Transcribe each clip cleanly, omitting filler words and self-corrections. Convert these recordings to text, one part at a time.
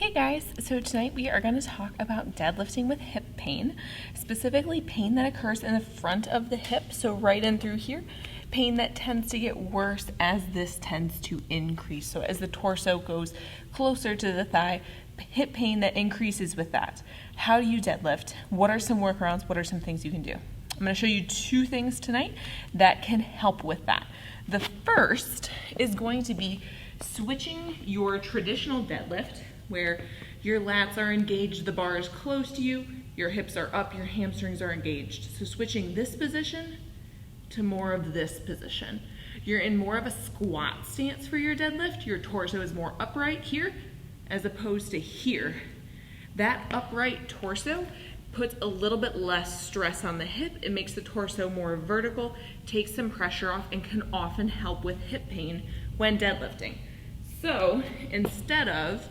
Hey guys, so tonight we are going to talk about deadlifting with hip pain, specifically pain that occurs in the front of the hip, so right in through here, pain that tends to get worse as this tends to increase. So as the torso goes closer to the thigh, hip pain that increases with that. How do you deadlift? What are some workarounds? What are some things you can do? I'm going to show you two things tonight that can help with that. The first is going to be switching your traditional deadlift, where your lats are engaged, the bar is close to you, your hips are up, your hamstrings are engaged. So switching this position to more of this position. You're in more of a squat stance for your deadlift. Your torso is more upright here as opposed to here. That upright torso puts a little bit less stress on the hip. It makes the torso more vertical, takes some pressure off, and can often help with hip pain when deadlifting. So instead of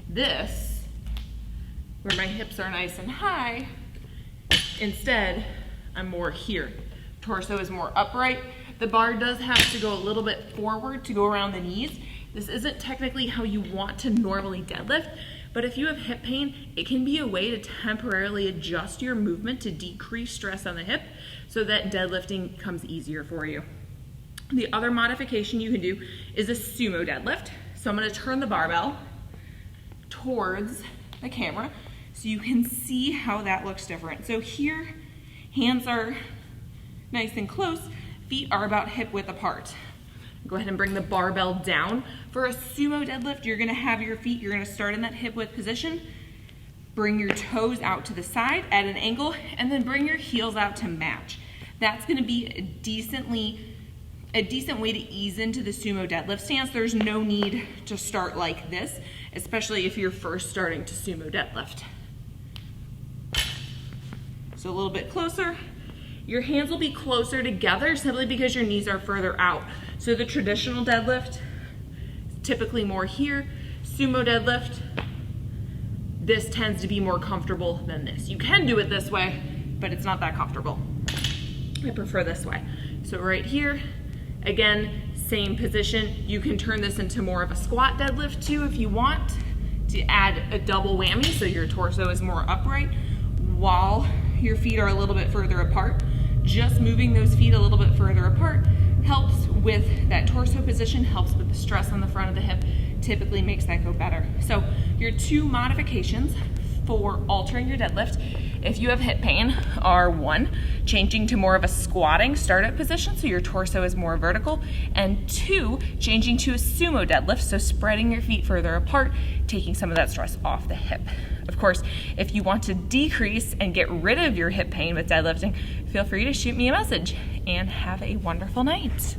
this, where my hips are nice and high, instead I'm more here. Torso is more upright. The bar does have to go a little bit forward to go around the knees. This isn't technically how you want to normally deadlift, but if you have hip pain, it can be a way to temporarily adjust your movement to decrease stress on the hip so that deadlifting becomes easier for you. The other modification you can do is a sumo deadlift. So I'm going to turn the barbell towards the camera so you can see how that looks different. So here, hands are nice and close, feet are about hip width apart. Go ahead and bring the barbell down. For a sumo deadlift, you're gonna have your feet, you're gonna start in that hip width position, bring your toes out to the side at an angle, and then bring your heels out to match. That's gonna be a decent way to ease into the sumo deadlift stance. There's no need to start like this, especially if you're first starting to sumo deadlift. So a little bit closer. Your hands will be closer together simply because your knees are further out. So the traditional deadlift is typically more here. Sumo deadlift, this tends to be more comfortable than this. You can do it this way, but it's not that comfortable. I prefer this way. So right here, again, same position. You can turn this into more of a squat deadlift too if you want to add a double whammy so your torso is more upright while your feet are a little bit further apart. Just moving those feet a little bit further apart helps with that torso position, helps with the stress on the front of the hip, typically makes that go better. So your two modifications for altering your deadlift if you have hip pain are: one, changing to more of a squatting startup position so your torso is more vertical, and two, changing to a sumo deadlift, so spreading your feet further apart, taking some of that stress off the hip. Of course, if you want to decrease and get rid of your hip pain with deadlifting, feel free to shoot me a message, and have a wonderful night.